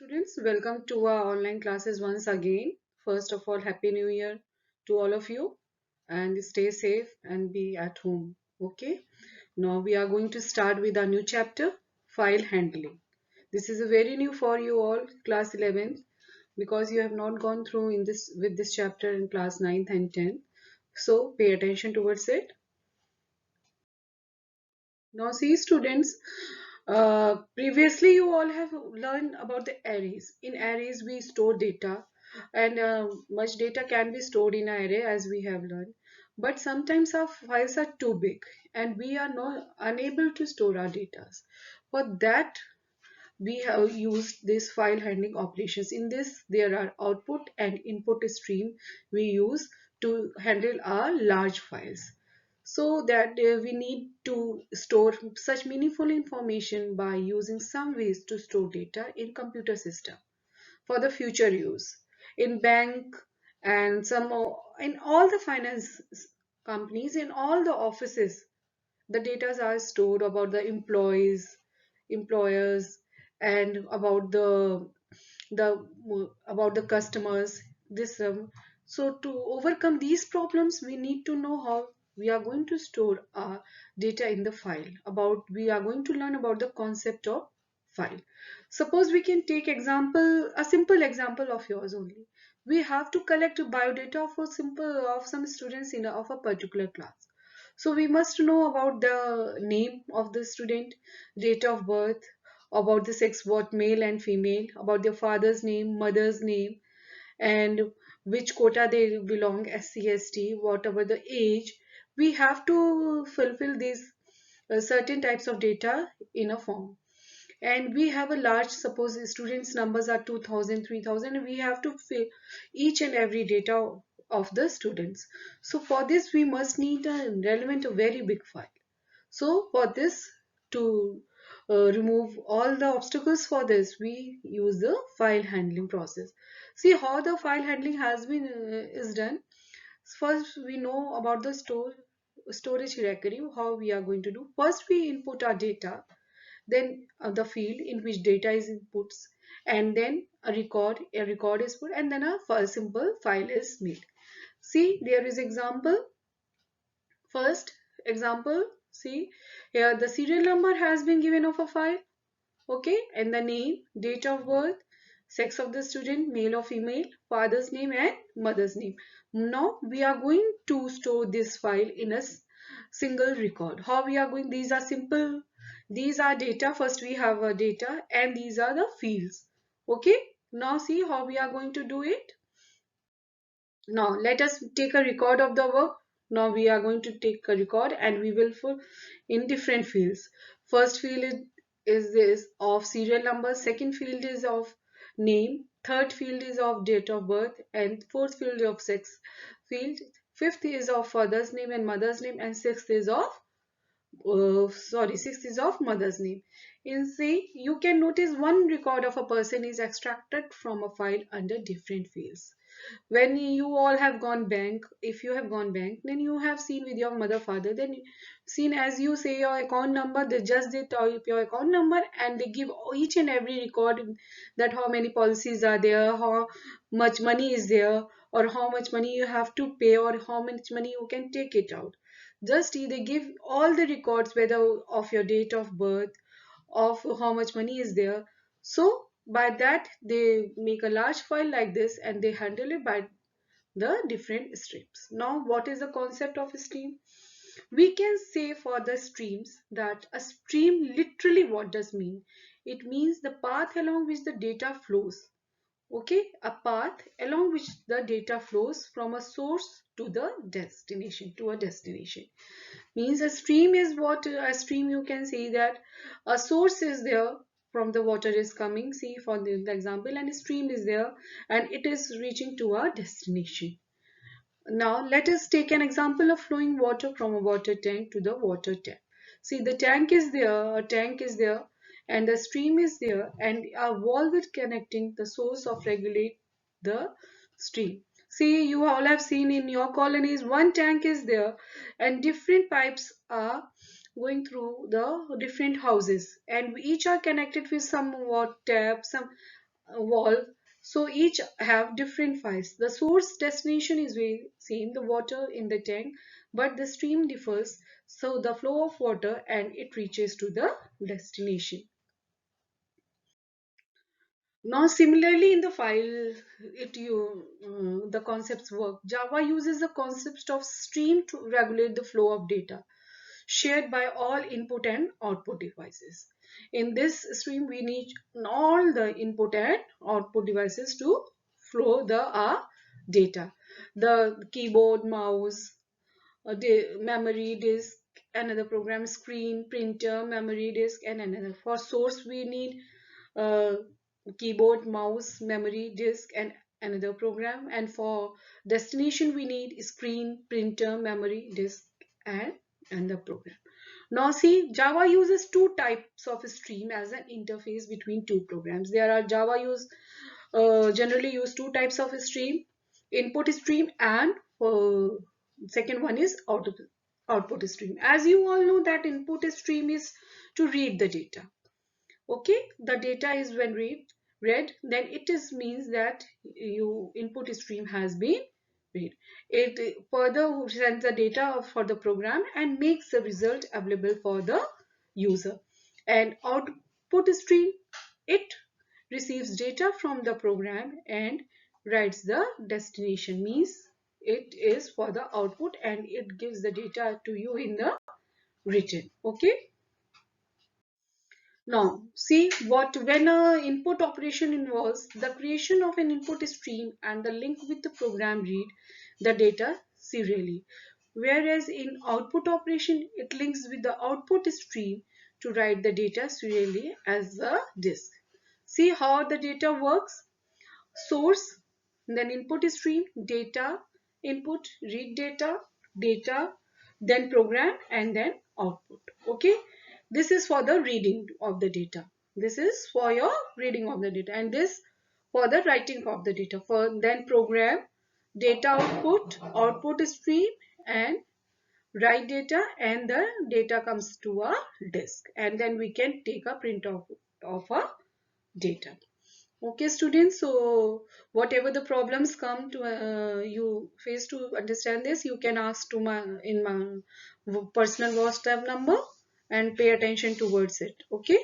students, welcome to our online classes once again. First of all, Happy New Year to all of you and stay safe and be at home. Okay, now we are going to start with our new chapter, file handling. This is a very new for you all, class 11th, because you have not gone through in this with this chapter in class 9th and 10th. So pay attention towards it. Now, see, students, previously you all have learned about the arrays. In arrays, we store data, and much data can be stored in an array as we have learned. But sometimes our files are too big, and we are not unable to store our data. For that, we have used this file handling operations. In this, there are output and input stream we use to handle our large files, so that we need to store such meaningful information by using some ways to store data in computer system for the future use in bank and in all the finance companies, in all the offices. The data are stored about the employers, and about the customers. This So to overcome these problems, we need to know how we are going to store our data in the file. About We are going to learn about the concept of file. Suppose we can take a simple example of yours only. We have to collect biodata of some students of a particular class. So we must know about the name of the student, date of birth, about the sex, what male and female, about their father's name, mother's name, and which quota they belong, SC, ST, whatever the age. We have to fulfill these certain types of data in a form. And we have a large, suppose the students numbers are 2000, 3000, and we have to fill each and every data of the students. So for this we must need a very big file. So for this, to remove all the obstacles for this, we use the file handling process. See how the file handling has been is done. First we know about the storage hierarchy, how we are going to do. First we input our data, then the field in which data is inputs, and then a record is put, and then a simple file is made. See, there is example. First example, see here the serial number has been given of a file. Okay, and the name, date of birth, sex of the student, male or female, father's name and mother's name. Now we are going to store this file in a single record. How we are going? These are simple. These are data. First we have a data, and these are the fields. Okay, now see how we are going to do it. Now let us take a record of the work. Now we are going to take a record, and we will fill in different fields. First field is this of serial number, second field is of name, third field is of date of birth, and fourth field of sex field, fifth is of father's name and mother's name, and sixth is of mother's name. In C, you can notice one record of a person is extracted from a file under different fields. When you all have gone bank, if you have gone bank, then you have seen with your mother, father, then seen as you say your account number, they type your account number, and they give each and every record, that how many policies are there, how much money is there, or how much money you have to pay, or how much money you can take it out. Just they give all the records, whether of your date of birth, of how much money is there. So by that they make a large file like this, and they handle it by the different streams. Now what is the concept of a stream? We can say for the streams that a stream, literally what does mean? It means the path along which the data flows. Okay, a path along which the data flows from a source to the destination, to a destination. Means a stream is what? A stream, you can say that a source is there, from the water is coming, see for the example, and a stream is there, and it is reaching to a destination. Now let us take an example of flowing water from a water tank to the water tap. See, the tank is there, a tank is there, and the stream is there, and a valve is connecting the source of regulate the stream. See, you all have seen in your colonies, one tank is there, and different pipes are going through the different houses, and each are connected with some water tap, some wall, so each have different files. The source destination is very same, the water in the tank, but the stream differs, so the flow of water and it reaches to the destination. Now, similarly, in the file, the concepts work. Java uses the concept of stream to regulate the flow of data shared by all input and output devices. In this stream, we need all the input and output devices to flow the data. The keyboard, mouse, memory disk, another program screen, printer, memory disk, and another. For source, we need uh, keyboard, mouse, memory disk, and another program. And for destination, we need screen, printer, memory disk, and another program. Now see, Java uses two types of stream as an interface between two programs. There are generally use two types of stream, input stream and second one is output stream. As you all know that input stream is to read the data. Okay, the data is when read, then it is means that you input stream has been read. It further sends the data for the program and makes the result available for the user. And output stream, it receives data from the program and writes the destination, means it is for the output and it gives the data to you in the written. Okay. Now, see what when a input operation involves the creation of an input stream and the link with the program read the data serially. Whereas in output operation, it links with the output stream to write the data serially as a disk. See how the data works? Source, then input stream, data, input, read data, data, then program, and then output. Okay, this is for the reading of the data. This is for your reading of the data, and this for the writing of the data. For then program, data output, output stream, and write data, and the data comes to a disk, and then we can take a print of a data. Okay, students, so whatever the problems come to you face to understand this, you can ask to my in my personal WhatsApp number and pay attention towards it. Okay.